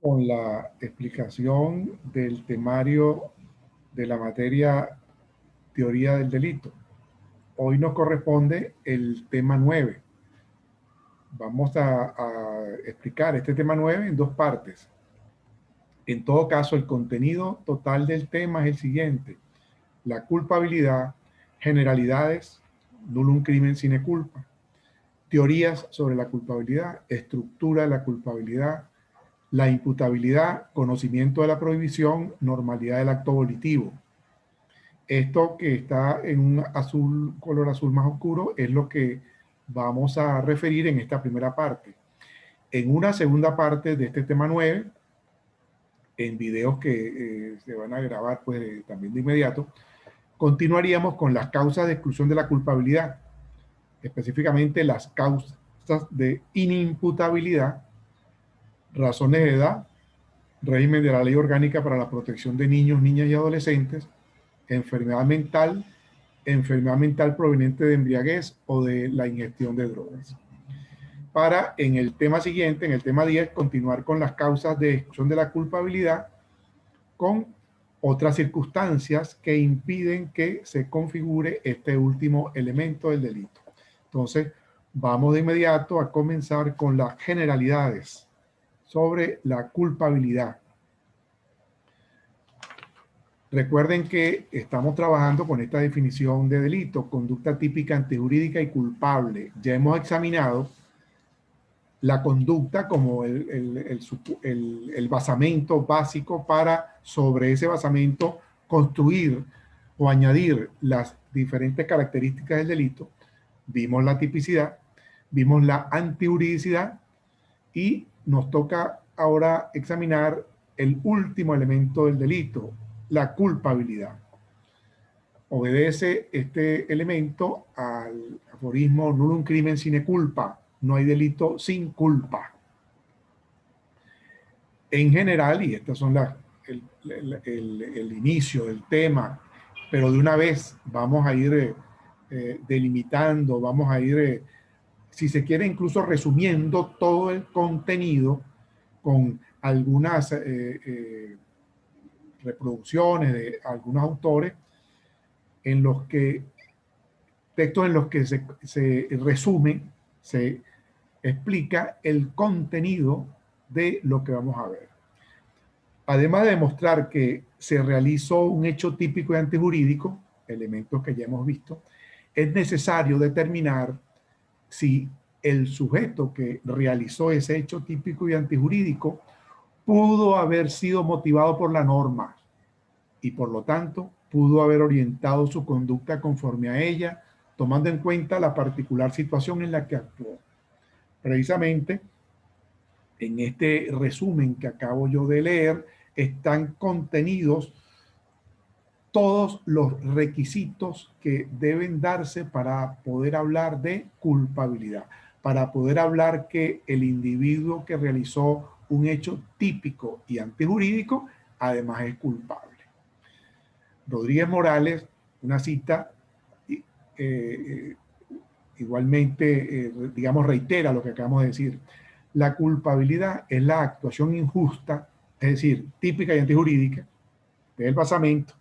con la explicación del temario de la materia Teoría del Delito. Hoy nos corresponde el tema 9. Vamos a explicar este tema 9 en dos partes. En todo caso, el contenido total del tema es el siguiente: la culpabilidad, generalidades, nullum crimen sine culpa, teorías sobre la culpabilidad, estructura de la culpabilidad, la imputabilidad, conocimiento de la prohibición, normalidad del acto volitivo. Esto que está en un azul, color azul más oscuro, es lo que vamos a referir en esta primera parte. En una segunda parte de este tema 9, en videos que se van a grabar pues también de inmediato, continuaríamos con las causas de exclusión de la culpabilidad, específicamente las causas de inimputabilidad, razones de edad, régimen de la Ley Orgánica para la Protección de Niños, Niñas y Adolescentes, enfermedad mental proveniente de embriaguez o de la ingestión de drogas. Para en el tema siguiente, en el tema 10, continuar con las causas de exclusión de la culpabilidad con otras circunstancias que impiden que se configure este último elemento del delito. Entonces, vamos de inmediato a comenzar con las generalidades sobre la culpabilidad. Recuerden que estamos trabajando con esta definición de delito: conducta típica antijurídica y culpable. Ya hemos examinado la conducta como el basamento básico para, sobre ese basamento, construir o añadir las diferentes características del delito. Vimos la tipicidad, vimos la antijuridicidad y nos toca ahora examinar el último elemento del delito, la culpabilidad. Obedece este elemento al aforismo nullum crimen sine culpa: no hay delito sin culpa. En general, y estas son el inicio del tema, pero de una vez vamos a ir delimitando, vamos a ir, si se quiere, incluso resumiendo todo el contenido con algunas reproducciones de algunos autores, en los que textos en los que se resume, se explica el contenido de lo que vamos a ver. Además de demostrar que se realizó un hecho típico y antijurídico, elementos que ya hemos visto, es necesario determinar si el sujeto que realizó ese hecho típico y antijurídico pudo haber sido motivado por la norma y, por lo tanto, pudo haber orientado su conducta conforme a ella, tomando en cuenta la particular situación en la que actuó. Precisamente, en este resumen que acabo yo de leer, están contenidos todos los requisitos que deben darse para poder hablar de culpabilidad, para poder hablar que el individuo que realizó un hecho típico y antijurídico además es culpable. Rodríguez Morales, una cita, igualmente, digamos, reitera lo que acabamos de decir: la culpabilidad es la actuación injusta, es decir, típica y antijurídica, del basamento,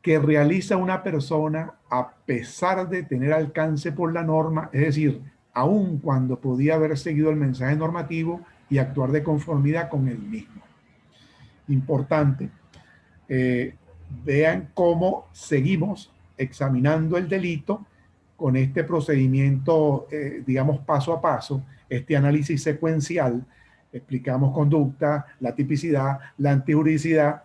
que realiza una persona a pesar de tener alcance por la norma, es decir, aun cuando podía haber seguido el mensaje normativo y actuar de conformidad con el mismo. Importante, vean cómo seguimos examinando el delito con este procedimiento, digamos, paso a paso, este análisis secuencial. Explicamos conducta, la tipicidad, la antijuridicidad,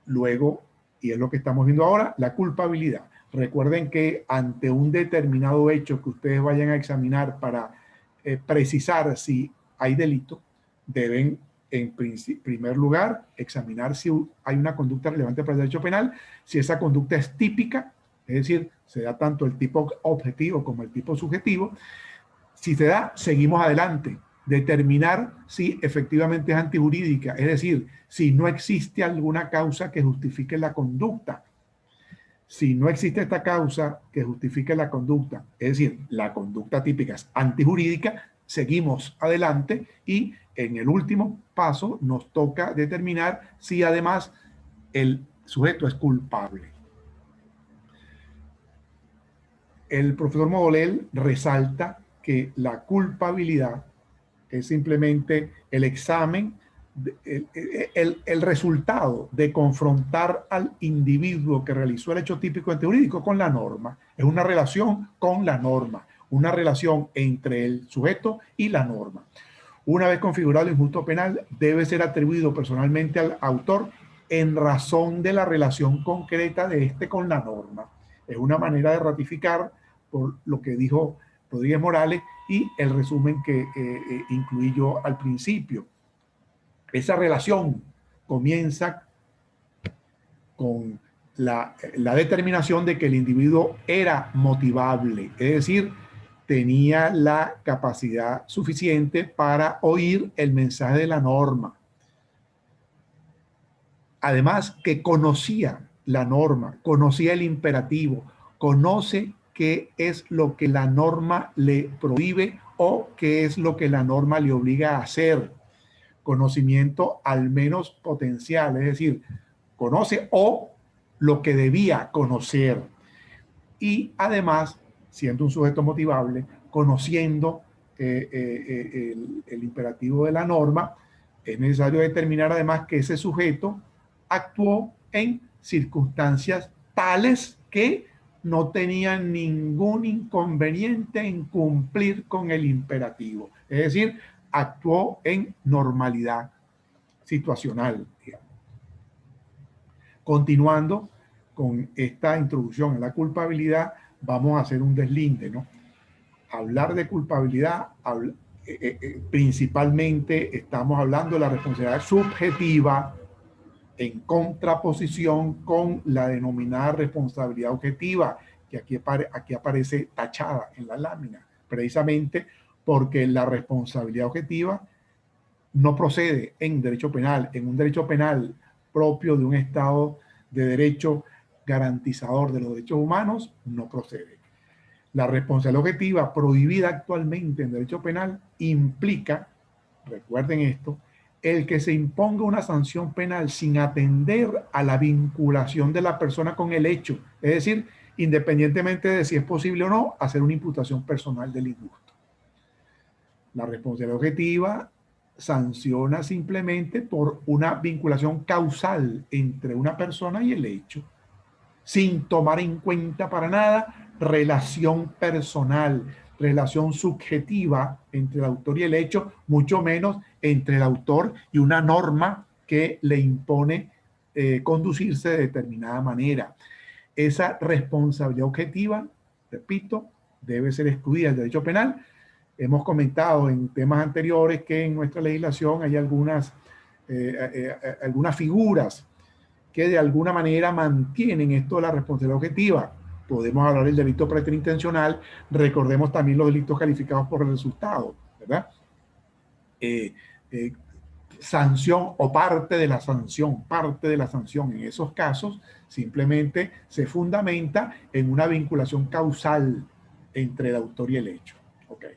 luego, y es lo que estamos viendo ahora, la culpabilidad. Recuerden que ante un determinado hecho que ustedes vayan a examinar para precisar si hay delito, deben en primer lugar examinar si hay una conducta relevante para el derecho penal, si esa conducta es típica, es decir, se da tanto el tipo objetivo como el tipo subjetivo. Si se da, seguimos adelante. Determinar si efectivamente es antijurídica, es decir, si no existe alguna causa que justifique la conducta. Si no existe esta causa que justifique la conducta, es decir, la conducta típica es antijurídica, seguimos adelante y En el último paso nos toca determinar si además el sujeto es culpable. El profesor Modolell resalta que la culpabilidad es simplemente el examen, el resultado de confrontar al individuo que realizó el hecho típico jurídico con la norma. Es una relación con la norma, una relación entre el sujeto y la norma. Una vez configurado el injusto penal, debe ser atribuido personalmente al autor en razón de la relación concreta de este con la norma. Es una manera de ratificar por lo que dijo Rodríguez Morales y el resumen que incluí yo al principio. Esa relación comienza con la determinación de que el individuo era motivable, es decir, tenía la capacidad suficiente para oír el mensaje de la norma. Además, que conocía la norma, conocía el imperativo, conoce qué es lo que la norma le prohíbe o qué es lo que la norma le obliga a hacer. Conocimiento al menos potencial, es decir, conoce o lo que debía conocer. Y además, siendo un sujeto motivable, conociendo el imperativo de la norma, es necesario determinar además que ese sujeto actuó en circunstancias tales que no tenían ningún inconveniente en cumplir con el imperativo. Es decir, actuó en normalidad situacional, digamos. Continuando con esta introducción a la culpabilidad, vamos a hacer un deslinde, ¿no? Hablar de culpabilidad, principalmente estamos hablando de la responsabilidad subjetiva en contraposición con la denominada responsabilidad objetiva, que aquí aparece tachada en la lámina, precisamente porque la responsabilidad objetiva no procede en derecho penal, en un derecho penal propio de un Estado de derecho garantizador de los derechos humanos, no procede. La responsabilidad objetiva prohibida actualmente en derecho penal implica, recuerden esto, el que se imponga una sanción penal sin atender a la vinculación de la persona con el hecho, es decir, independientemente de si es posible o no hacer una imputación personal del injusto. La responsabilidad objetiva sanciona simplemente por una vinculación causal entre una persona y el hecho, sin tomar en cuenta para nada relación personal, relación subjetiva entre el autor y el hecho, mucho menos entre el autor y una norma que le impone conducirse de determinada manera. Esa responsabilidad objetiva, repito, debe ser excluida del derecho penal. Hemos comentado en temas anteriores que en nuestra legislación hay algunas figuras que de alguna manera mantienen esto de la responsabilidad objetiva. Podemos hablar del delito preterintencional, recordemos también los delitos calificados por el resultado, ¿verdad? Sanción o parte de la sanción, en esos casos simplemente se fundamenta en una vinculación causal entre el autor y el hecho. Okay.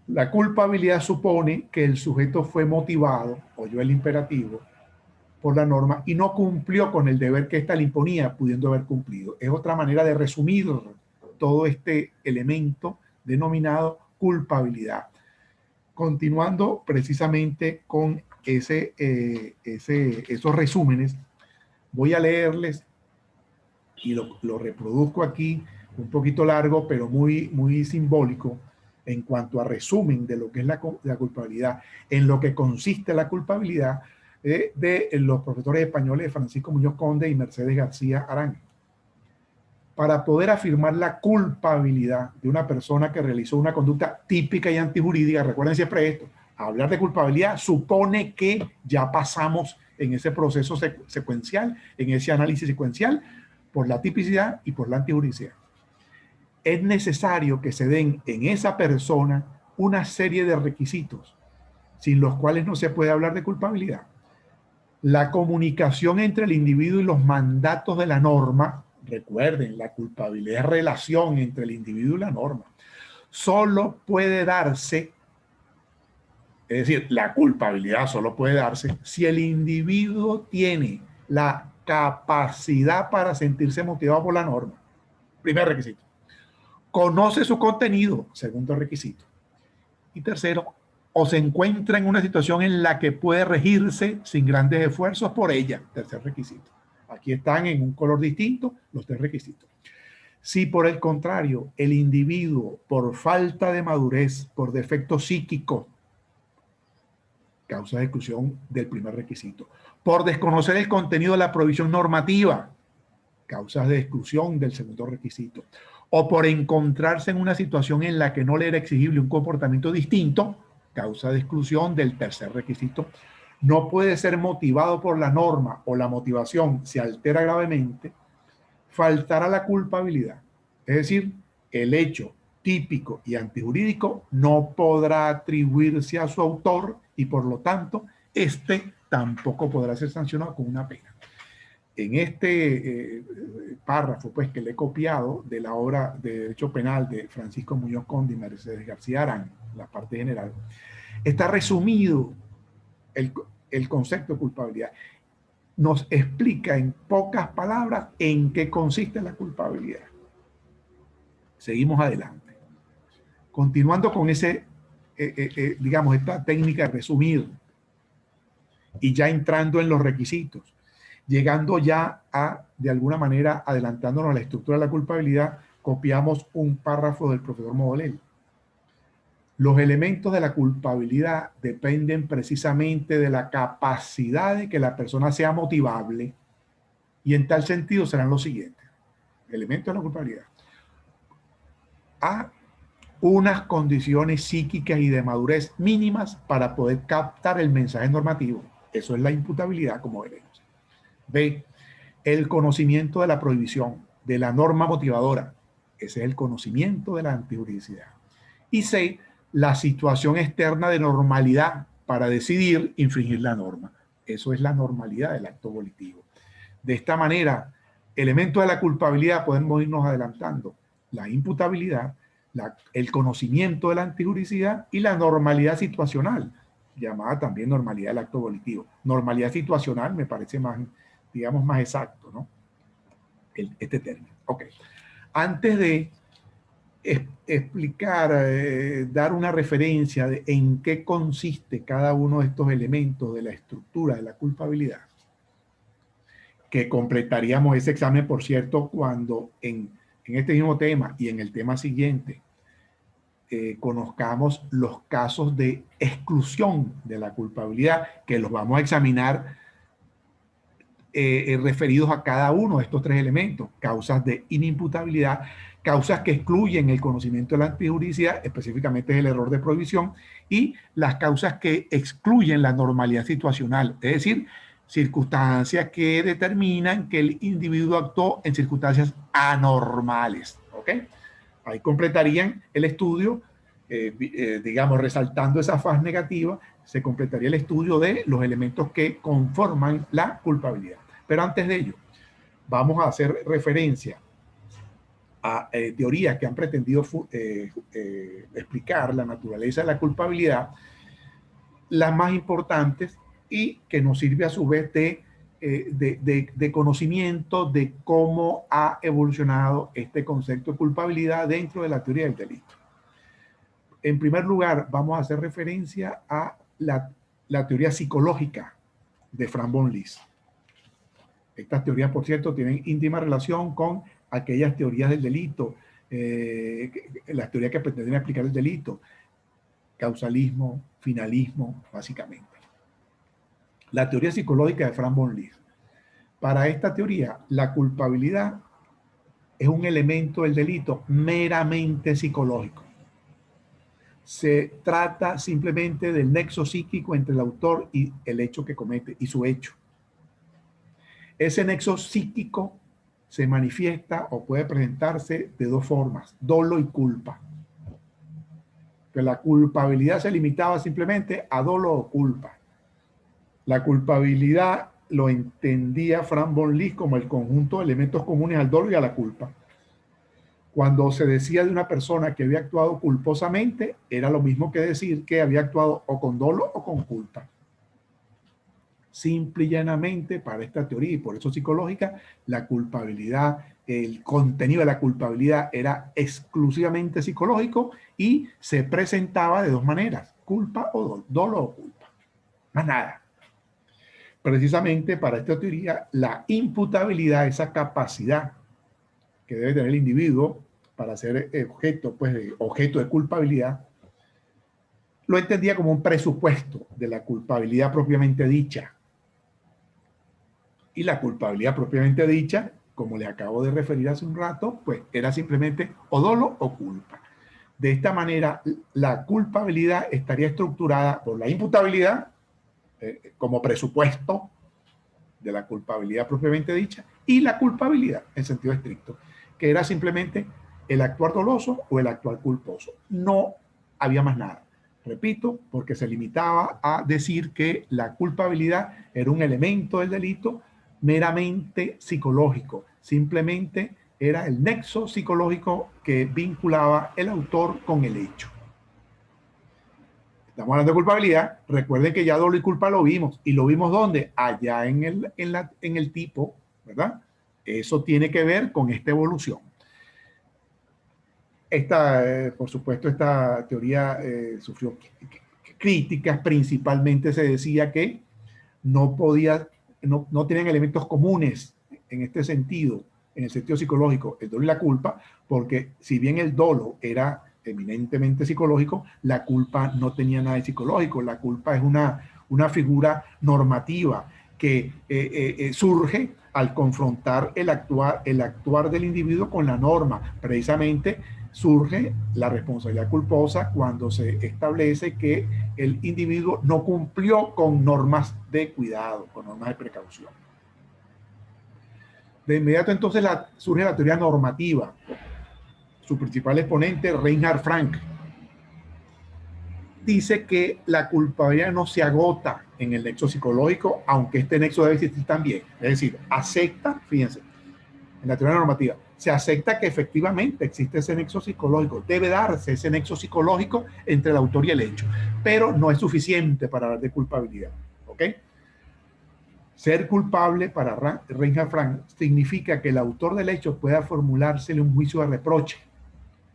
La culpabilidad supone que el sujeto fue motivado, oyó el imperativo, por la norma y no cumplió con el deber que ésta le imponía, pudiendo haber cumplido. Es otra manera de resumir todo este elemento denominado culpabilidad. Continuando precisamente con esos resúmenes, voy a leerles y lo reproduzco aquí, un poquito largo, pero muy, muy simbólico en cuanto a resumen de lo que es la culpabilidad, en lo que consiste la culpabilidad de los profesores españoles Francisco Muñoz Conde y Mercedes García Arán. Para poder afirmar la culpabilidad de una persona que realizó una conducta típica y antijurídica, recuerden siempre esto, hablar de culpabilidad supone que ya pasamos en ese proceso secuencial, en ese análisis secuencial, por la tipicidad y por la antijuridicidad. Es necesario que se den en esa persona una serie de requisitos sin los cuales no se puede hablar de culpabilidad. La comunicación entre el individuo y los mandatos de la norma, recuerden, la culpabilidad es relación entre el individuo y la norma, solo puede darse Es decir, la culpabilidad solo puede darse si el individuo tiene la capacidad para sentirse motivado por la norma. Primer requisito. Conoce su contenido. Segundo requisito. Y tercero, o se encuentra en una situación en la que puede regirse sin grandes esfuerzos por ella. Tercer requisito. Aquí están en un color distinto los tres requisitos. Si por el contrario, el individuo, por falta de madurez, por defecto psíquico, causa de exclusión del primer requisito, por desconocer el contenido de la provisión normativa, causas de exclusión del segundo requisito, o por encontrarse en una situación en la que no le era exigible un comportamiento distinto, causa de exclusión del tercer requisito, no puede ser motivado por la norma o la motivación se altera gravemente, faltará la culpabilidad. Es decir, el hecho típico y antijurídico no podrá atribuirse a su autor y por lo tanto, este tampoco podrá ser sancionado con una pena. En este párrafo, pues, que le he copiado de la obra de Derecho Penal de Francisco Muñoz Conde y Mercedes García Arán, la parte general, está resumido el concepto de culpabilidad. Nos explica en pocas palabras en qué consiste la culpabilidad. Seguimos adelante. Continuando con digamos, esta técnica de resumir y ya entrando en los requisitos, llegando ya a, de alguna manera, adelantándonos a la estructura de la culpabilidad, copiamos un párrafo del profesor Modolel. Los elementos de la culpabilidad dependen precisamente de la capacidad de que la persona sea motivable y en tal sentido serán los siguientes. Elementos de la culpabilidad. A, unas condiciones psíquicas y de madurez mínimas para poder captar el mensaje normativo. Eso es la imputabilidad, como veremos. B, el conocimiento de la prohibición, de la norma motivadora. Ese es el conocimiento de la antijuridicidad. Y C, la situación externa de normalidad para decidir infringir la norma. Eso es la normalidad del acto volitivo. De esta manera, elementos de la culpabilidad podemos irnos adelantando. La imputabilidad, el conocimiento de la antijuridicidad y la normalidad situacional, llamada también normalidad del acto volitivo. Normalidad situacional me parece más, digamos, más exacto, ¿no? Este término. Ok. Antes de explicar, dar una referencia de en qué consiste cada uno de estos elementos de la estructura de la culpabilidad, que completaríamos ese examen, por cierto, cuando en este mismo tema y en el tema siguiente conozcamos los casos de exclusión de la culpabilidad, que los vamos a examinar referidos a cada uno de estos tres elementos: causas de inimputabilidad, causas que excluyen el conocimiento de la antijuridicidad, específicamente es el error de prohibición, y las causas que excluyen la normalidad situacional, es decir, circunstancias que determinan que el individuo actuó en circunstancias anormales. ¿Ok? Ahí completarían el estudio, digamos, resaltando esa faz negativa, se completaría el estudio de los elementos que conforman la culpabilidad. Pero antes de ello, vamos a hacer referencia a teorías que han pretendido explicar la naturaleza de la culpabilidad, las más importantes, y que nos sirve a su vez de conocimiento de cómo ha evolucionado este concepto de culpabilidad dentro de la teoría del delito. En primer lugar, vamos a hacer referencia a la teoría psicológica de Frank von Liszt. Estas teorías, por cierto, tienen íntima relación con aquellas teorías del delito, las teorías que pretenden explicar el delito, causalismo, finalismo, básicamente. La teoría psicológica de Frank von Liszt. Para esta teoría, la culpabilidad es un elemento del delito meramente psicológico. Se trata simplemente del nexo psíquico entre el autor y el hecho que comete y su hecho. Ese nexo psíquico se manifiesta o puede presentarse de dos formas: dolo y culpa. Que la culpabilidad se limitaba simplemente a dolo o culpa. La culpabilidad lo entendía Frank von Liszt como el conjunto de elementos comunes al dolo y a la culpa. Cuando se decía de una persona que había actuado culposamente, era lo mismo que decir que había actuado o con dolo o con culpa. Simple y llanamente, para esta teoría y por eso psicológica, la culpabilidad, el contenido de la culpabilidad era exclusivamente psicológico y se presentaba de dos maneras, culpa o dolo, dolo o culpa, más nada. Precisamente para esta teoría, la imputabilidad, esa capacidad que debe tener el individuo para ser objeto, pues, objeto de culpabilidad, lo entendía como un presupuesto de la culpabilidad propiamente dicha. Y la culpabilidad propiamente dicha, como le acabo de referir hace un rato, pues era simplemente o dolo o culpa. De esta manera, la culpabilidad estaría estructurada por la imputabilidad como presupuesto de la culpabilidad propiamente dicha y la culpabilidad en sentido estricto, que era simplemente el actuar doloso o el actuar culposo. No había más nada. Repito, porque se limitaba a decir que la culpabilidad era un elemento del delito meramente psicológico. Simplemente era el nexo psicológico que vinculaba el autor con el hecho. Estamos hablando de culpabilidad. Recuerden que ya dolo y culpa lo vimos. ¿Y lo vimos dónde? Allá en el tipo, ¿verdad? Eso tiene que ver con esta evolución. Por supuesto, esta teoría sufrió críticas. Principalmente se decía que no tenían elementos comunes en este sentido, en el sentido psicológico, el dolo y la culpa, porque si bien el dolo era eminentemente psicológico, la culpa no tenía nada de psicológico. La culpa es una figura normativa que surge al confrontar el actuar del individuo con la norma. Precisamente surge la responsabilidad culposa cuando se establece que el individuo no cumplió con normas de cuidado, con normas de precaución. De inmediato entonces surge la teoría normativa. Su principal exponente, Reinhard Frank, dice que la culpabilidad no se agota en el nexo psicológico, aunque este nexo debe existir también. Es decir, acepta, fíjense, en la teoría normativa, se acepta que efectivamente existe ese nexo psicológico, debe darse ese nexo psicológico entre el autor y el hecho, pero no es suficiente para hablar de culpabilidad, ¿ok? Ser culpable para Reinhard Frank significa que el autor del hecho pueda formulársele un juicio de reproche,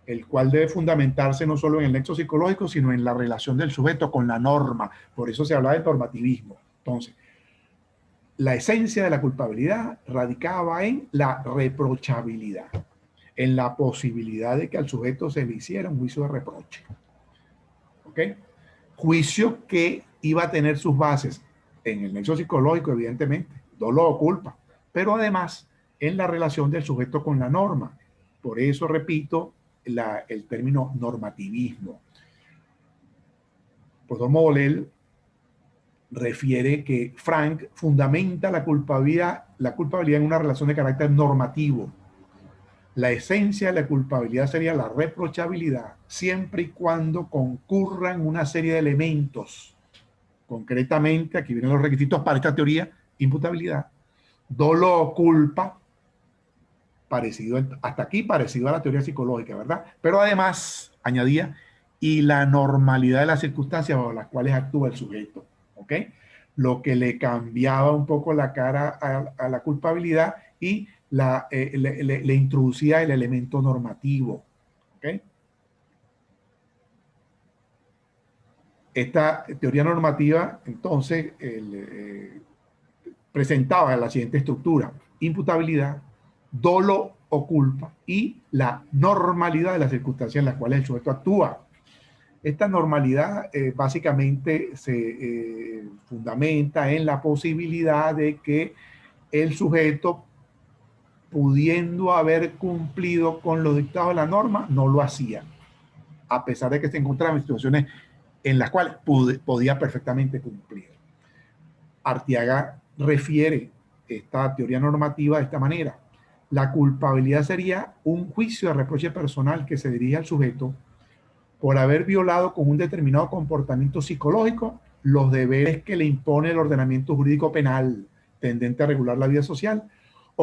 el cual debe fundamentarse no solo en el nexo psicológico, sino en la relación del sujeto con la norma. Por eso se habla de normativismo. Entonces, la esencia de la culpabilidad radicaba en la reprochabilidad, en la posibilidad de que al sujeto se le hiciera un juicio de reproche. ¿Ok? Juicio que iba a tener sus bases en el nexo psicológico, evidentemente, dolo o culpa, pero además en la relación del sujeto con la norma. Por eso repito el término normativismo. Por Model refiere que Frank fundamenta la culpabilidad en una relación de carácter normativo. La esencia de la culpabilidad sería la reprochabilidad, siempre y cuando concurran una serie de elementos. Concretamente, aquí vienen los requisitos para esta teoría: imputabilidad, dolo o culpa, hasta aquí parecido a la teoría psicológica, ¿verdad? Pero además, añadía, y la normalidad de las circunstancias bajo las cuales actúa el sujeto, ¿ok? Lo que le cambiaba un poco la cara a la culpabilidad y le introducía el elemento normativo, ¿ok? Esta teoría normativa, entonces, presentaba la siguiente estructura: imputabilidad, dolo o culpa y la normalidad de las circunstancias en las cuales el sujeto actúa. Esta normalidad básicamente se fundamenta en la posibilidad de que el sujeto, pudiendo haber cumplido con los dictados de la norma, no lo hacía, a pesar de que se encontraba en situaciones en las cuales podía perfectamente cumplir. Arteaga refiere esta teoría normativa de esta manera: la culpabilidad sería un juicio de reproche personal que se dirige al sujeto por haber violado con un determinado comportamiento psicológico los deberes que le impone el ordenamiento jurídico penal tendente a regular la vida social,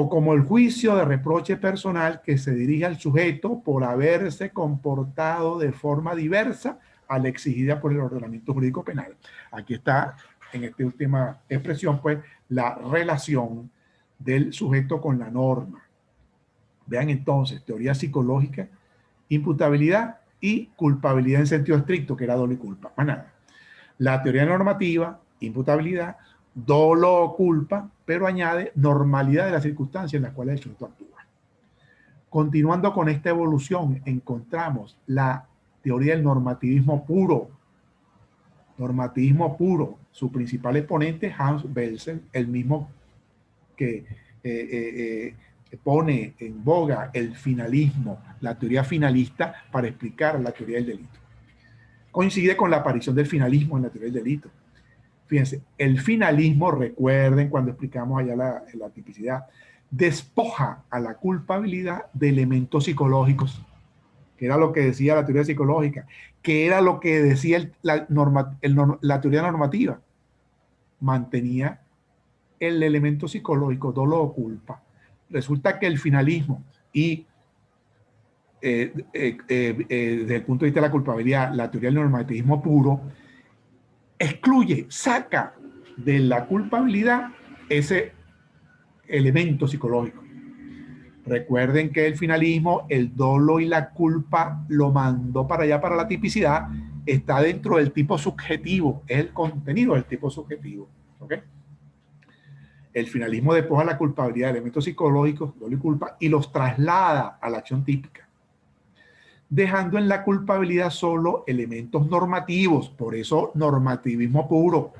o como el juicio de reproche personal que se dirige al sujeto por haberse comportado de forma diversa a la exigida por el ordenamiento jurídico penal. Aquí está, en esta última expresión, pues, la relación del sujeto con la norma. Vean entonces, teoría psicológica, imputabilidad y culpabilidad en sentido estricto, que era dolo y culpa, más nada. La teoría normativa, imputabilidad, dolo o culpa, pero añade normalidad de las circunstancias en las cuales el sujeto actúa. Continuando con esta evolución, encontramos la teoría del normativismo puro. Normativismo puro. Su principal exponente, Hans Belsen, el mismo que pone en boga el finalismo, la teoría finalista, para explicar la teoría del delito. Coincide con la aparición del finalismo en la teoría del delito. Fíjense, el finalismo, recuerden cuando explicamos allá la tipicidad, despoja a la culpabilidad de elementos psicológicos, que era lo que decía la teoría psicológica, que era lo que decía la teoría normativa. Mantenía el elemento psicológico, dolo o culpa. Resulta que el finalismo y desde el punto de vista de la culpabilidad, la teoría del normativismo puro, excluye, saca de la culpabilidad ese elemento psicológico. Recuerden que el finalismo, el dolo y la culpa lo mandó para allá, para la tipicidad, está dentro del tipo subjetivo, es el contenido del tipo subjetivo. ¿Okay? El finalismo despoja la culpabilidad de elementos psicológicos, dolo y culpa, y los traslada a la acción típica, dejando en la culpabilidad solo elementos normativos. Por eso normativismo puro.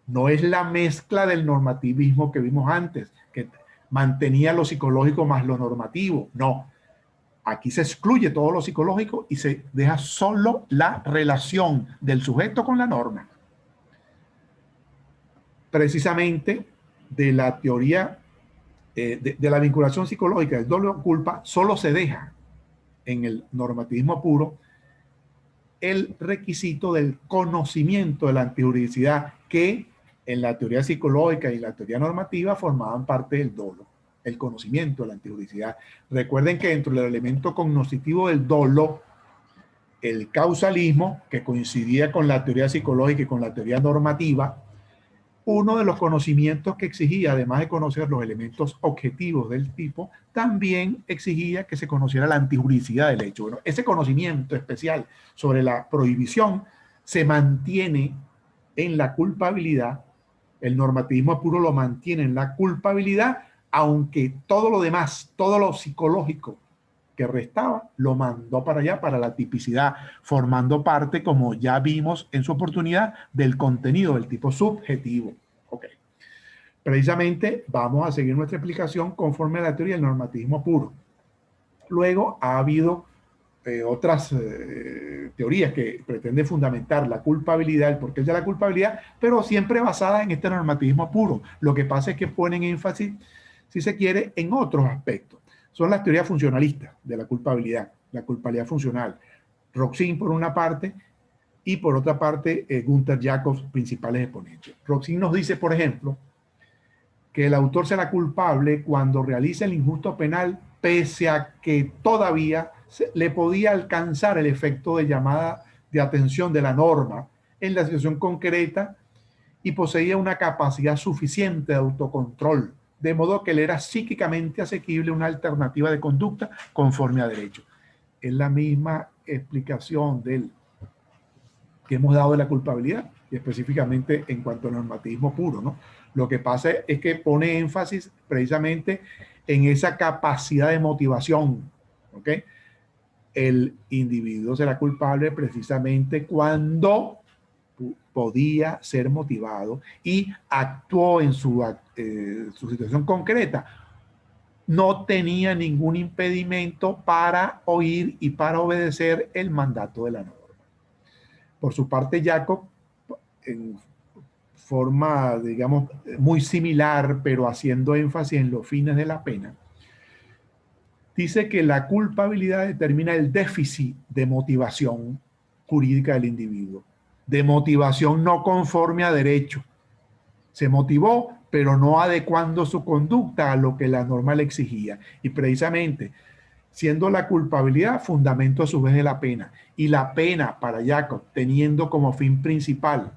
No es la mezcla del normativismo que vimos antes, que mantenía lo psicológico más lo normativo. No. Aquí se excluye todo lo psicológico y se deja solo la relación del sujeto con la norma. Precisamente de la teoría de la vinculación psicológica del dolo o culpa, solo se deja en el normativismo puro el requisito del conocimiento de la antijuridicidad, que en la teoría psicológica y la teoría normativa formaban parte del dolo, el conocimiento de la antijuridicidad. Recuerden que dentro del elemento cognoscitivo del dolo, el causalismo, que coincidía con la teoría psicológica y con la teoría normativa, uno de los conocimientos que exigía, además de conocer los elementos objetivos del tipo, también exigía que se conociera la antijuridicidad del hecho. Bueno, ese conocimiento especial sobre la prohibición se mantiene en la culpabilidad. El normativismo puro lo mantiene en la culpabilidad, aunque todo lo demás, todo lo psicológico que restaba, lo mandó para allá, para la tipicidad, formando parte, como ya vimos en su oportunidad, del contenido del tipo subjetivo. Ok. Precisamente vamos a seguir nuestra explicación conforme a la teoría del normativismo puro. Luego ha habido otras teorías que pretenden fundamentar la culpabilidad, el porqué de la culpabilidad, pero siempre basada en este normativismo puro. Lo que pasa es que ponen énfasis, si se quiere, en otros aspectos. Son las teorías funcionalistas de la culpabilidad funcional. Roxin por una parte y por otra parte Gunther Jacobs, principales exponentes. Roxin nos dice, por ejemplo, que el autor será culpable cuando realice el injusto penal, pese a que todavía le podía alcanzar el efecto de llamada de atención de la norma en la situación concreta y poseía una capacidad suficiente de autocontrol, de modo que le era psíquicamente asequible una alternativa de conducta conforme a derecho. Es la misma explicación del que hemos dado de la culpabilidad, y específicamente en cuanto al normativismo puro, ¿no? Lo que pasa es que pone énfasis precisamente en esa capacidad de motivación, ¿ok? El individuo será culpable precisamente cuando podía ser motivado y actuó en su situación concreta. No tenía ningún impedimento para oír y para obedecer el mandato de la norma. Por su parte, Jacob, en forma, digamos, muy similar, pero haciendo énfasis en los fines de la pena, dice que la culpabilidad determina el déficit de motivación jurídica del individuo, de motivación no conforme a derecho. Se motivó pero no adecuando su conducta a lo que la norma le exigía. Y precisamente, siendo la culpabilidad fundamento a su vez de la pena. Y la pena para Jacob, teniendo como fin principal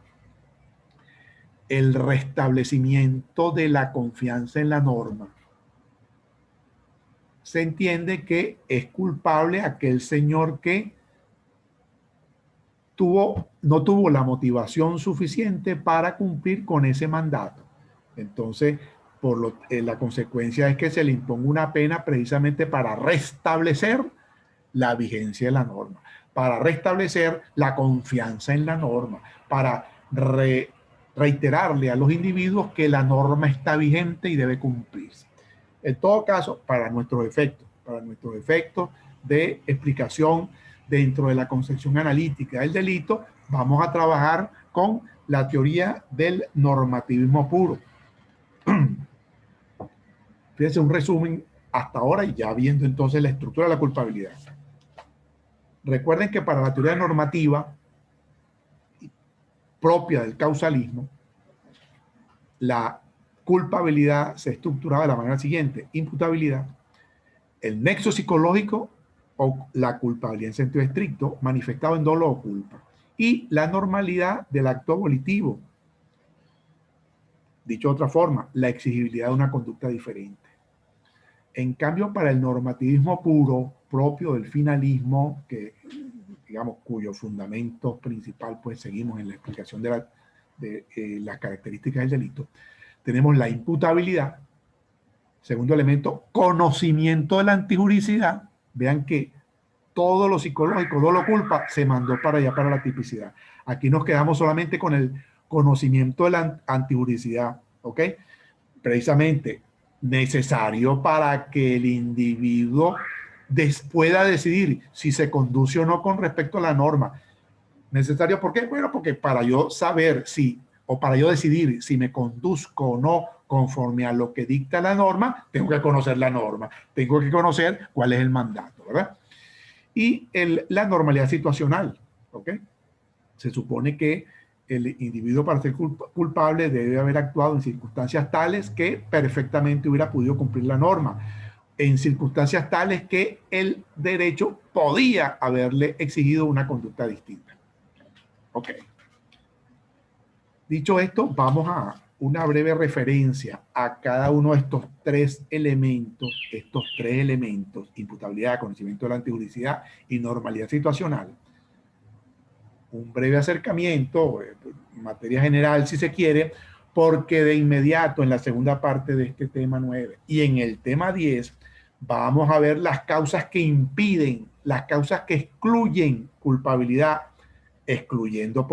el restablecimiento de la confianza en la norma, se entiende que es culpable aquel señor que no tuvo la motivación suficiente para cumplir con ese mandato. Entonces, la consecuencia es que se le imponga una pena precisamente para restablecer la vigencia de la norma, para restablecer la confianza en la norma, para reiterarle a los individuos que la norma está vigente y debe cumplirse. En todo caso, para nuestros efectos de explicación dentro de la concepción analítica del delito, vamos a trabajar con la teoría del normativismo puro. Fíjense un resumen hasta ahora y ya viendo entonces la estructura de la culpabilidad. Recuerden que para la teoría normativa propia del causalismo, la culpabilidad se estructuraba de la manera siguiente: imputabilidad, el nexo psicológico o la culpabilidad en sentido estricto, manifestado en dolo o culpa, y la normalidad del acto abolitivo. Dicho de otra forma, la exigibilidad de una conducta diferente. En cambio, para el normativismo puro, propio del finalismo, que digamos, cuyo fundamento principal, pues seguimos en la explicación de las características del delito, tenemos la imputabilidad. Segundo elemento, conocimiento de la antijuricidad. Vean que todo lo psicológico, todo lo culpa, se mandó para allá, para la tipicidad. Aquí nos quedamos solamente con el conocimiento de la antijuricidad, ¿ok? Precisamente necesario para que el individuo pueda decidir si se conduce o no con respecto a la norma. ¿Necesario por qué? Bueno, porque para yo saber si, o para yo decidir si me conduzco o no conforme a lo que dicta la norma, tengo que conocer la norma, tengo que conocer cuál es el mandato, ¿verdad? Y la normalidad situacional, ¿ok? Se supone que el individuo, para ser culpable, debe haber actuado en circunstancias tales que perfectamente hubiera podido cumplir la norma, en circunstancias tales que el derecho podía haberle exigido una conducta distinta. Ok. Dicho esto, vamos a una breve referencia a cada uno de estos tres elementos, imputabilidad, conocimiento de la antijuricidad y normalidad situacional. Un breve acercamiento, materia general si se quiere, porque de inmediato en la segunda parte de este tema 9 y en el tema 10 vamos a ver las causas que impiden, las causas que excluyen culpabilidad, excluyendo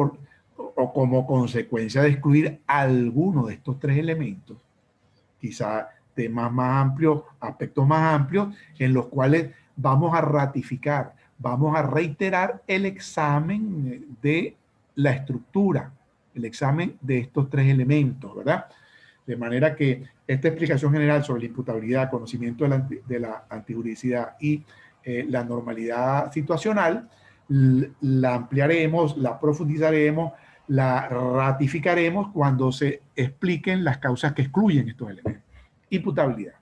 o como consecuencia de excluir alguno de estos tres elementos, quizá temas más amplios, aspectos más amplios, en los cuales vamos a ratificar, vamos a reiterar el examen de la estructura, el examen de estos tres elementos, ¿verdad? De manera que esta explicación general sobre la imputabilidad, conocimiento de la antijuricidad y la normalidad situacional, la ampliaremos, la profundizaremos, la ratificaremos cuando se expliquen las causas que excluyen estos elementos. Imputabilidad.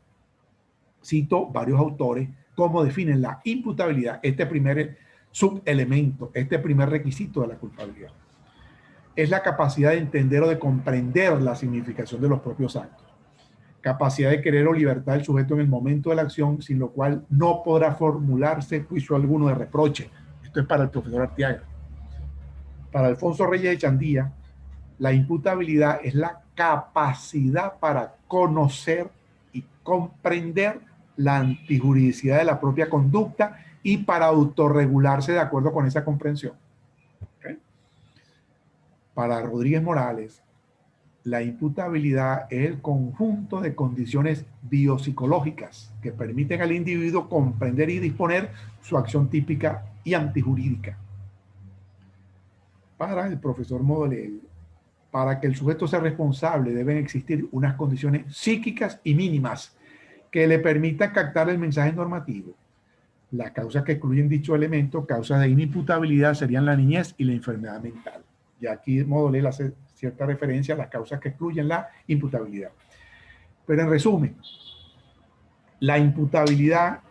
Cito varios autores cómo definen la imputabilidad, este primer subelemento, este primer requisito de la culpabilidad. Es la capacidad de entender o de comprender la significación de los propios actos. Capacidad de querer o libertad del sujeto en el momento de la acción, sin lo cual no podrá formularse juicio alguno de reproche. Esto es para el profesor Arteaga. Para Alfonso Reyes de Chandía, la imputabilidad es la capacidad para conocer y comprender la antijuridicidad de la propia conducta y para autorregularse de acuerdo con esa comprensión. ¿Okay? Para Rodríguez Morales, la imputabilidad es el conjunto de condiciones biopsicológicas que permiten al individuo comprender y disponer su acción típica y antijurídica. Para el profesor Modolel, para que el sujeto sea responsable deben existir unas condiciones psíquicas y mínimas que le permitan captar el mensaje normativo. Las causas que excluyen dicho elemento, causas de inimputabilidad, serían la niñez y la enfermedad mental. Y aquí Modolel hace cierta referencia a las causas que excluyen la imputabilidad. Pero en resumen, la imputabilidad,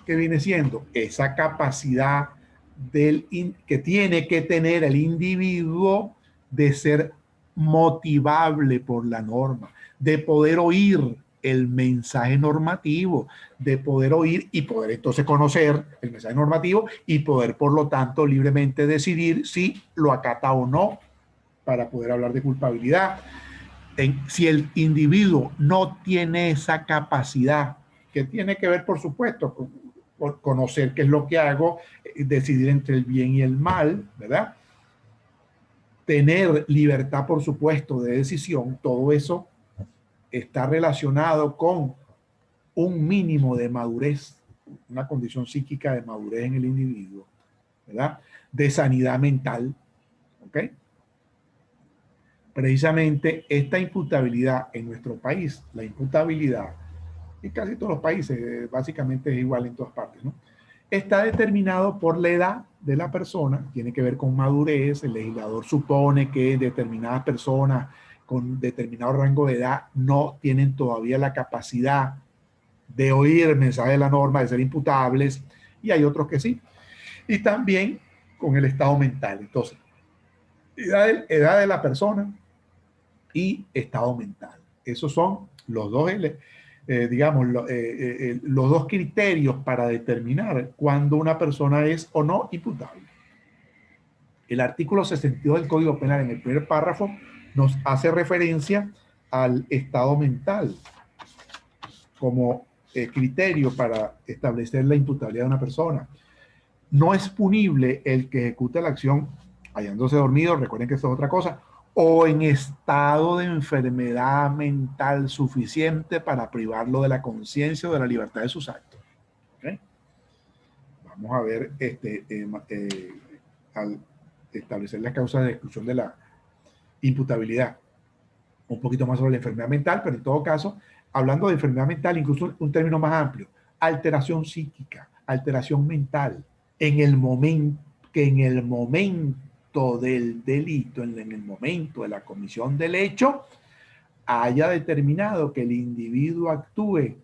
que viene siendo esa capacidad que tiene que tener el individuo de ser motivable por la norma, de poder oír el mensaje normativo, de poder oír y poder entonces conocer el mensaje normativo y poder, por lo tanto, libremente decidir si lo acata o no para poder hablar de culpabilidad. Si el individuo no tiene esa capacidad, que tiene que ver, por supuesto, con conocer qué es lo que hago, decidir entre el bien y el mal, ¿verdad? Tener libertad, por supuesto, de decisión, todo eso está relacionado con un mínimo de madurez, una condición psíquica de madurez en el individuo, ¿verdad? De sanidad mental, ¿ok? Precisamente esta imputabilidad en nuestro país, la imputabilidad en casi todos los países, básicamente es igual en todas partes, ¿no? Está determinado por la edad de la persona, tiene que ver con madurez. El legislador supone que determinadas personas con determinado rango de edad no tienen todavía la capacidad de oír el mensaje de la norma, de ser imputables, y hay otros que sí. Y también con el estado mental. Entonces, edad de la persona y estado mental. Esos son los dos, digamos, los dos criterios para determinar cuándo una persona es o no imputable. El artículo 62 del Código Penal, en el primer párrafo, nos hace referencia al estado mental como criterio para establecer la imputabilidad de una persona. No es punible el que ejecuta la acción hallándose dormido, recuerden que eso es otra cosa, o en estado de enfermedad mental suficiente para privarlo de la conciencia o de la libertad de sus actos. ¿Okay? Vamos a ver, al establecer las causas de exclusión de la imputabilidad, un poquito más sobre la enfermedad mental, pero en todo caso, hablando de enfermedad mental, incluso un término más amplio, alteración psíquica, alteración mental, en el momento del delito, en el momento de la comisión del hecho, haya determinado que el individuo actúe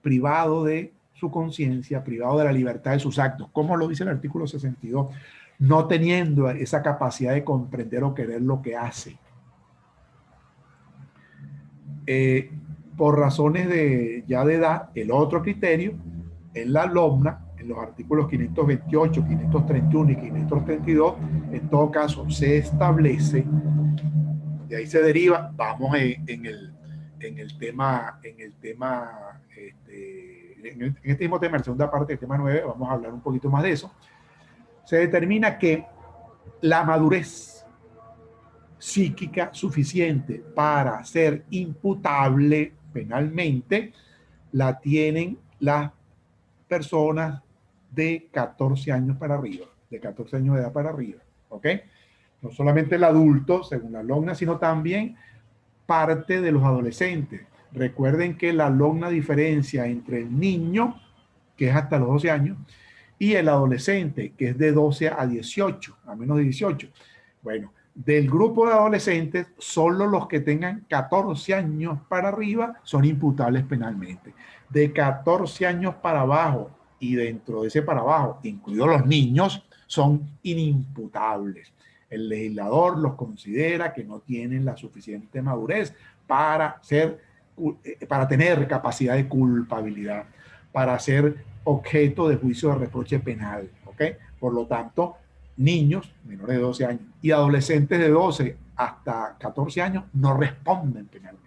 privado de su conciencia, privado de la libertad de sus actos, como lo dice el artículo 62, no teniendo esa capacidad de comprender o querer lo que hace. Por razones ya de edad, el otro criterio en la LOMNA, en los artículos 528, 531 y 532, en todo caso se establece, de ahí se deriva, vamos en el tema, en este mismo tema, en la segunda parte del tema 9, vamos a hablar un poquito más de eso. Se determina que la madurez psíquica suficiente para ser imputable penalmente la tienen las personas de 14 años para arriba, de 14 años de edad para arriba, ¿ok? No solamente el adulto, según la LOGNA, sino también parte de los adolescentes. Recuerden que la LOGNA diferencia entre el niño, que es hasta los 12 años, y el adolescente, que es de 12 a 18, a menos de 18. Bueno, del grupo de adolescentes, solo los que tengan 14 años para arriba son imputables penalmente. De 14 años para abajo y dentro de ese para abajo, incluidos los niños, son inimputables. El legislador los considera que no tienen la suficiente madurez para tener capacidad de culpabilidad, para ser objeto de juicio de reproche penal, ¿ok? Por lo tanto, niños menores de 12 años y adolescentes de 12 hasta 14 años no responden penalmente.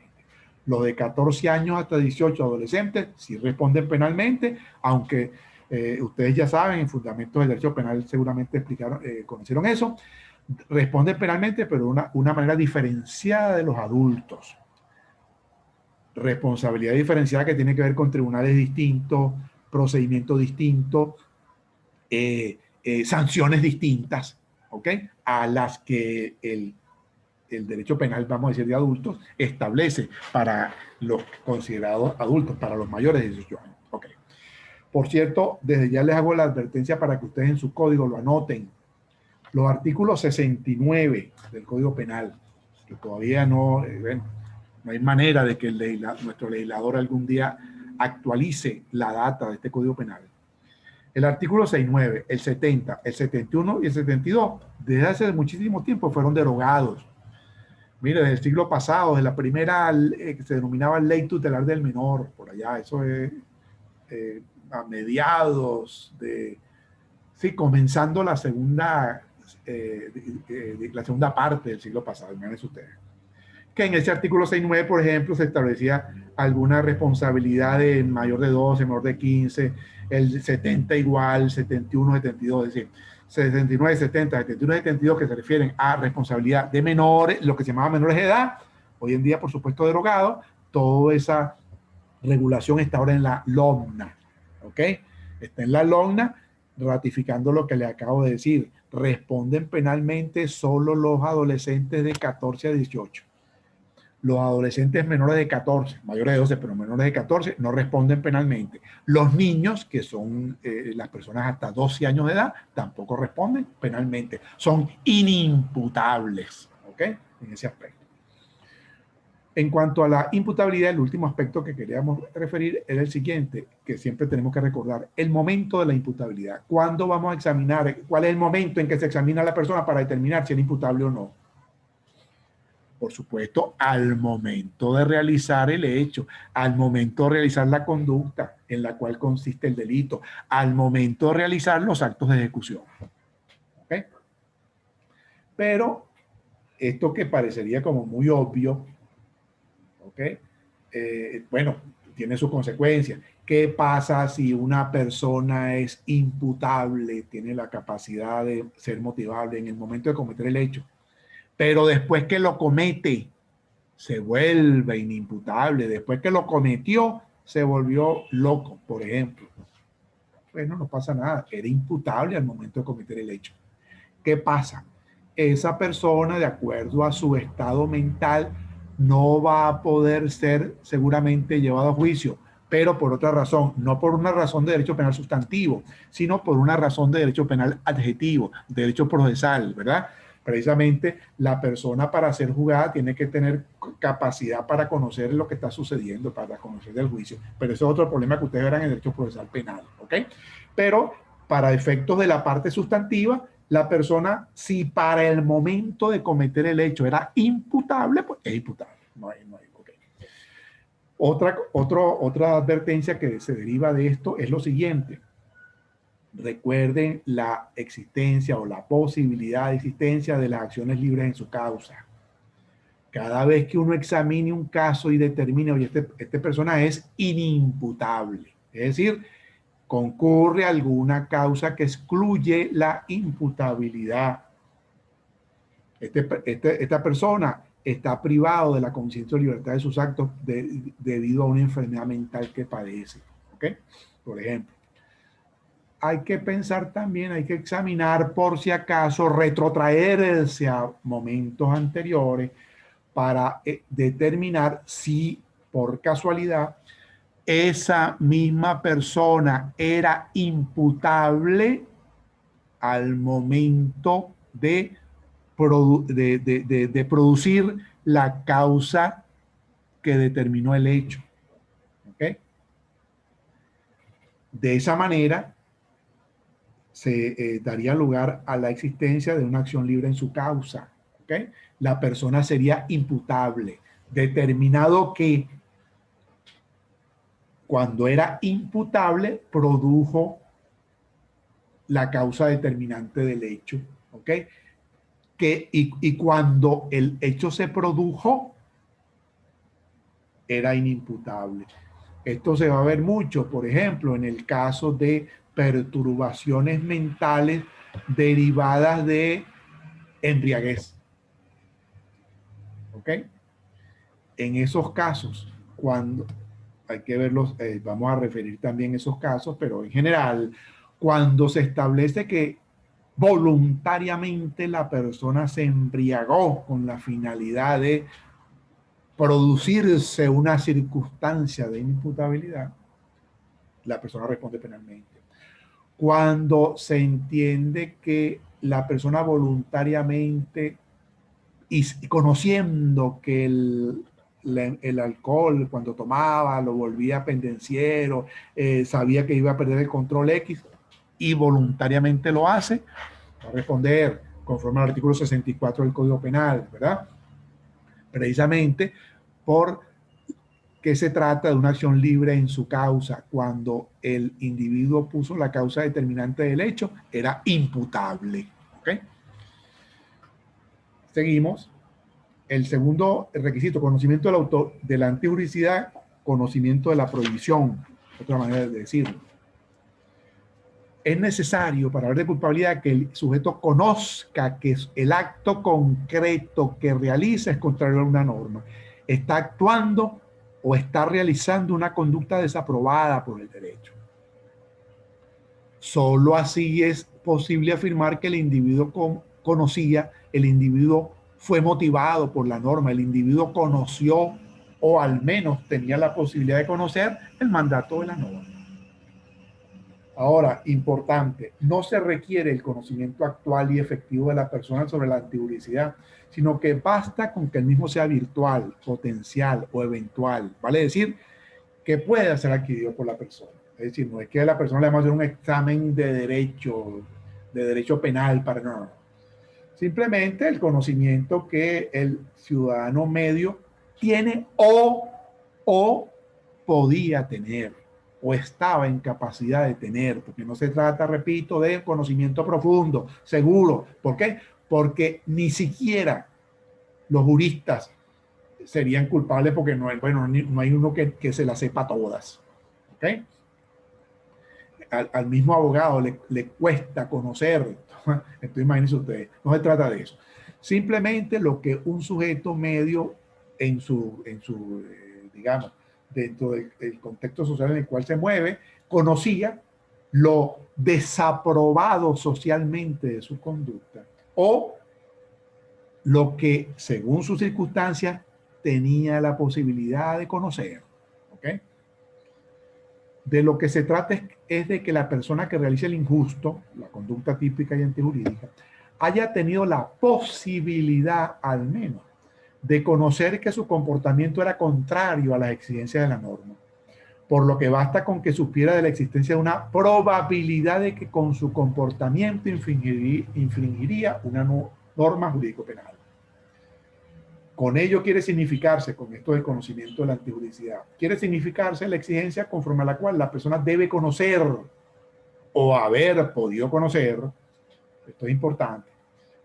Los de 14 años hasta 18 adolescentes sí responden penalmente, aunque ustedes ya saben, en fundamentos del derecho penal seguramente conocieron eso, responden penalmente, pero de una manera diferenciada de los adultos. Responsabilidad diferenciada que tiene que ver con tribunales distintos, procedimientos distintos, sanciones distintas, ¿ok? A las que el derecho penal, vamos a decir, de adultos, establece para los considerados adultos, para los mayores de 18 años. ¿Ok? Por cierto, desde ya les hago la advertencia para que ustedes en su código lo anoten. Los artículos 69 del Código Penal, que todavía no No hay manera de que nuestro legislador algún día actualice la data de este Código Penal. El artículo 69, el 70, el 71 y el 72, desde hace muchísimo tiempo fueron derogados. Mire, desde el siglo pasado, desde la primera que se denominaba Ley Tutelar del Menor, por allá, eso es a mediados de, sí, comenzando la segunda parte del siglo pasado, imagínense ustedes. Que en ese artículo 69, por ejemplo, se establecía alguna responsabilidad de mayor de 12, menor de 15, el 70 igual, 71, 72, es decir, 69, 70, 71, 72 que se refieren a responsabilidad de menores, lo que se llamaba menores de edad, hoy en día, por supuesto, derogado, toda esa regulación está ahora en la LOMNA, ¿ok? Está en la LOMNA, ratificando lo que le acabo de decir. Responden penalmente solo los adolescentes de 14 a 18. Los adolescentes menores de 14, mayores de 12, pero menores de 14, no responden penalmente. Los niños, que son las personas hasta 12 años de edad, tampoco responden penalmente. Son inimputables, ¿ok? En ese aspecto. En cuanto a la imputabilidad, el último aspecto que queríamos referir era el siguiente, que siempre tenemos que recordar, el momento de la imputabilidad. ¿Cuándo vamos a examinar? ¿Cuál es el momento en que se examina a la persona para determinar si es imputable o no? Por supuesto, al momento de realizar el hecho, al momento de realizar la conducta en la cual consiste el delito, al momento de realizar los actos de ejecución. ¿Okay? Pero esto que parecería como muy obvio, ¿okay? Bueno, tiene sus consecuencias. ¿Qué pasa si una persona es imputable, tiene la capacidad de ser motivable en el momento de cometer el hecho, pero después que lo comete, se vuelve inimputable, después que lo cometió, se volvió loco, por ejemplo? Bueno, no pasa nada, era imputable al momento de cometer el hecho. ¿Qué pasa? Esa persona, de acuerdo a su estado mental, no va a poder ser seguramente llevado a juicio, pero por otra razón, no por una razón de derecho penal sustantivo, sino por una razón de derecho penal adjetivo, derecho procesal, ¿verdad? Precisamente la persona, para ser juzgada, tiene que tener capacidad para conocer lo que está sucediendo, para conocer del juicio. Pero eso es otro problema que ustedes verán en el derecho procesal penal, ¿ok? Pero para efectos de la parte sustantiva, la persona, si para el momento de cometer el hecho era imputable, pues es imputable. No hay, okay. Otra advertencia que se deriva de esto es lo siguiente. Recuerden la existencia o la posibilidad de existencia de las acciones libres en su causa. Cada vez que uno examine un caso y determine, oye, este persona es inimputable, es decir, concurre alguna causa que excluye la imputabilidad. Esta persona está privado de la conciencia o libertad de sus actos debido a una enfermedad mental que padece. ¿Ok? Por ejemplo, hay que pensar también, hay que examinar por si acaso, retrotraerse a momentos anteriores para determinar si por casualidad esa misma persona era imputable al momento de producir la causa que determinó el hecho. ¿Okay? De esa manera se daría lugar a la existencia de una acción libre en su causa. ¿Okay? La persona sería imputable, determinado que cuando era imputable produjo la causa determinante del hecho. ¿Ok? Y cuando el hecho se produjo, era inimputable. Esto se va a ver mucho, por ejemplo, en el caso de perturbaciones mentales derivadas de embriaguez. ¿Ok? En esos casos, cuando hay que verlos, vamos a referir también esos casos, pero en general, cuando se establece que voluntariamente la persona se embriagó con la finalidad de producirse una circunstancia de imputabilidad, la persona responde penalmente. Cuando se entiende que la persona voluntariamente y conociendo que el alcohol cuando tomaba, lo volvía pendenciero, sabía que iba a perder el control X y voluntariamente lo hace, va a responder conforme al artículo 64 del Código Penal, ¿verdad? Precisamente por que se trata de una acción libre en su causa. Cuando el individuo puso la causa determinante del hecho, era imputable. ¿Okay? Seguimos. El segundo requisito, conocimiento del autor de la antijuricidad, conocimiento de la prohibición, otra manera de decirlo. Es necesario para hablar de culpabilidad que el sujeto conozca que el acto concreto que realiza es contrario a una norma. Está actuando o está realizando una conducta desaprobada por el derecho. Solo así es posible afirmar que el individuo conocía, el individuo fue motivado por la norma, el individuo conoció o al menos tenía la posibilidad de conocer el mandato de la norma. Ahora, importante, no se requiere el conocimiento actual y efectivo de la persona sobre la antijuricidad, sino que basta con que el mismo sea virtual, potencial o eventual. Vale decir, que pueda ser adquirido por la persona. Es decir, no es que a la persona le vamos a hacer un examen de derecho penal para no. Simplemente el conocimiento que el ciudadano medio tiene o podía tener o estaba en capacidad de tener, porque no se trata, repito, de conocimiento profundo, seguro. ¿Por qué? Porque ni siquiera los juristas serían culpables porque no hay, bueno, no hay uno que se las sepa todas. ¿Okay? Al mismo abogado le cuesta conocer. Entonces imagínense ustedes, no se trata de eso. Simplemente lo que un sujeto medio en su digamos, dentro del contexto social en el cual se mueve, conocía lo desaprobado socialmente de su conducta o lo que, según sus circunstancias, tenía la posibilidad de conocer. ¿Okay? De lo que se trata es de que la persona que realice el injusto, la conducta típica y antijurídica, haya tenido la posibilidad, al menos, de conocer que su comportamiento era contrario a las exigencias de la norma. Por lo que basta con que supiera de la existencia de una probabilidad de que con su comportamiento infringiría una norma jurídico-penal. Con ello quiere significarse, con esto del conocimiento de la antijuridicidad, quiere significarse la exigencia conforme a la cual la persona debe conocer o haber podido conocer, esto es importante,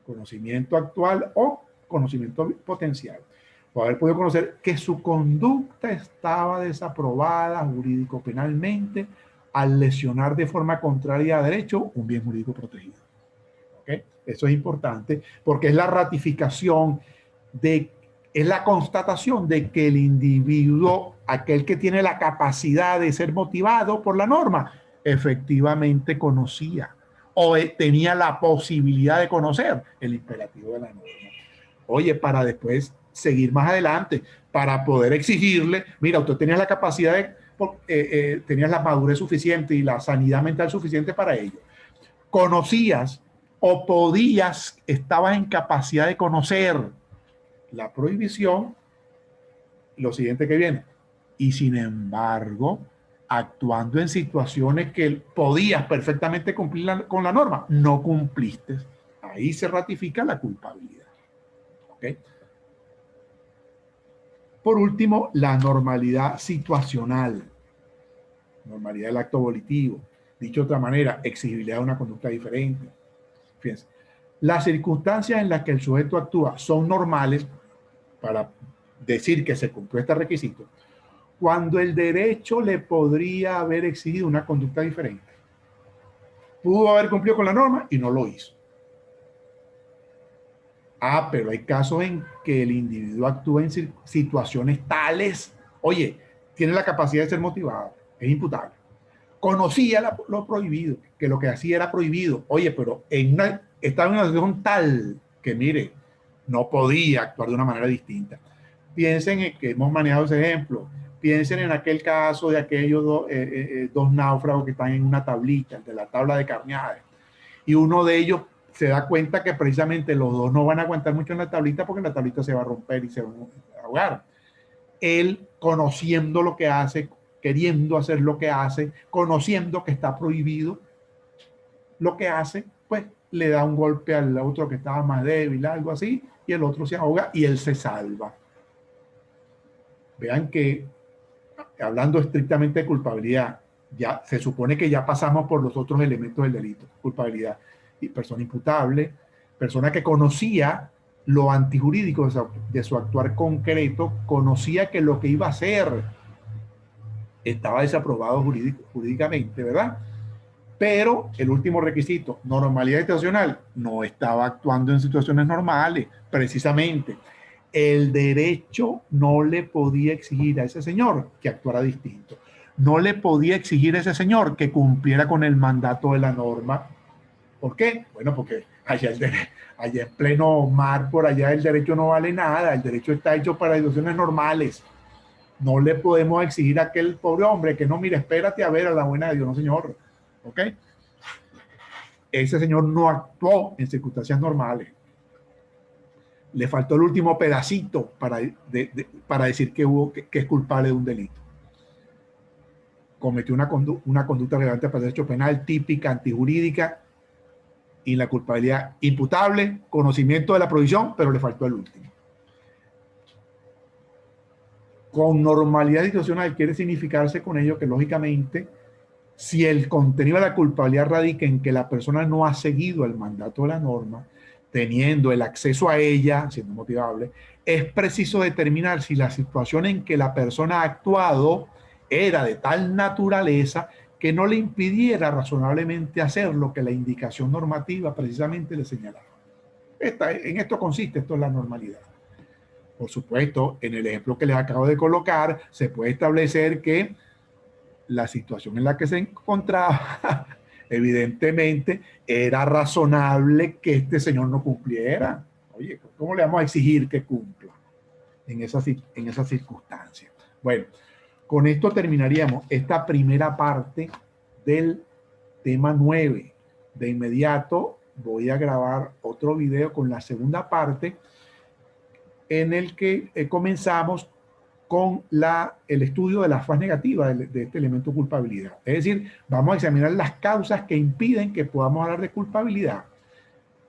conocimiento actual o conocimiento potencial, o haber podido conocer que su conducta estaba desaprobada jurídico-penalmente al lesionar de forma contraria a derecho un bien jurídico protegido. ¿Okay? Eso es importante porque es la ratificación es la constatación de que el individuo, aquel que tiene la capacidad de ser motivado por la norma, efectivamente conocía o tenía la posibilidad de conocer el imperativo de la norma. Oye, para después seguir más adelante, para poder exigirle, mira, usted tenía la capacidad tenías la madurez suficiente y la sanidad mental suficiente para ello. Conocías o podías, estabas en capacidad de conocer la prohibición, lo siguiente que viene, y sin embargo, actuando en situaciones que podías perfectamente cumplir con la norma, no cumpliste. Ahí se ratifica la culpabilidad. ¿Okay? Por último, la normalidad situacional, normalidad del acto volitivo. Dicho de otra manera, exigibilidad de una conducta diferente. Fíjense, las circunstancias en las que el sujeto actúa son normales para decir que se cumplió este requisito, cuando el derecho le podría haber exigido una conducta diferente. Pudo haber cumplido con la norma y no lo hizo. Pero hay casos en que el individuo actúa en situaciones tales, oye, tiene la capacidad de ser motivado, es imputable. Conocía lo prohibido, que lo que hacía era prohibido. Oye, pero estaba en una situación tal que, mire, no podía actuar de una manera distinta. Piensen en que hemos manejado ese ejemplo. Piensen en aquel caso de aquellos dos náufragos que están en una tablita, de la tabla de Carneade. Y uno de ellos se da cuenta que precisamente los dos no van a aguantar mucho en la tablita porque la tablita se va a romper y se va a ahogar. él conociendo lo que hace, queriendo hacer lo que hace, conociendo que está prohibido lo que hace, pues le da un golpe al otro que estaba más débil, algo así, y el otro se ahoga y él se salva. Vean que, hablando estrictamente de culpabilidad, ya se supone que ya pasamos por los otros elementos del delito. Culpabilidad, y persona imputable, persona que conocía lo antijurídico de su actuar concreto, conocía que lo que iba a hacer estaba desaprobado jurídicamente, ¿verdad? Pero el último requisito, normalidad situacional, no estaba actuando en situaciones normales, precisamente. El derecho no le podía exigir a ese señor que actuara distinto. No le podía exigir a ese señor que cumpliera con el mandato de la norma. ¿Por qué? Bueno, porque allá en pleno mar, por allá el derecho no vale nada. El derecho está hecho para situaciones normales. No le podemos exigir a aquel pobre hombre que no, mire, espérate a ver a la buena de Dios, no señor. ¿Ok? Ese señor no actuó en circunstancias normales. Le faltó el último pedacito para decir que es culpable de un delito. Cometió una conducta relevante para el derecho penal, típica, antijurídica, y la culpabilidad imputable, conocimiento de la prohibición, pero le faltó el último. Con normalidad situacional quiere significarse con ello que, lógicamente, si el contenido de la culpabilidad radica en que la persona no ha seguido el mandato de la norma, teniendo el acceso a ella, siendo motivable, es preciso determinar si la situación en que la persona ha actuado era de tal naturaleza que no le impidiera razonablemente hacer lo que la indicación normativa precisamente le señalaba. En esto consiste, esto es la normalidad. Por supuesto, en el ejemplo que les acabo de colocar, se puede establecer que la situación en la que se encontraba, evidentemente, era razonable que este señor no cumpliera. Oye, ¿cómo le vamos a exigir que cumpla en esa circunstancia? Bueno, con esto terminaríamos esta primera parte del tema 9. De inmediato voy a grabar otro video con la segunda parte en el que comenzamos con el estudio de la faz negativa de este elemento culpabilidad. Es decir, vamos a examinar las causas que impiden que podamos hablar de culpabilidad.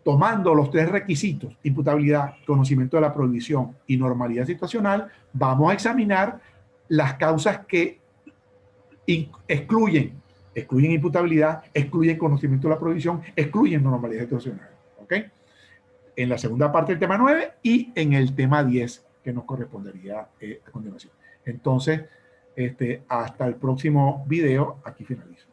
Tomando los tres requisitos, imputabilidad, conocimiento de la prohibición y normalidad situacional, vamos a examinar las causas que excluyen imputabilidad, excluyen conocimiento de la prohibición, excluyen normalidad situacional. ¿Ok? En la segunda parte del tema 9 y en el tema 10 que nos correspondería a continuación. Entonces, hasta el próximo video, aquí finalizo.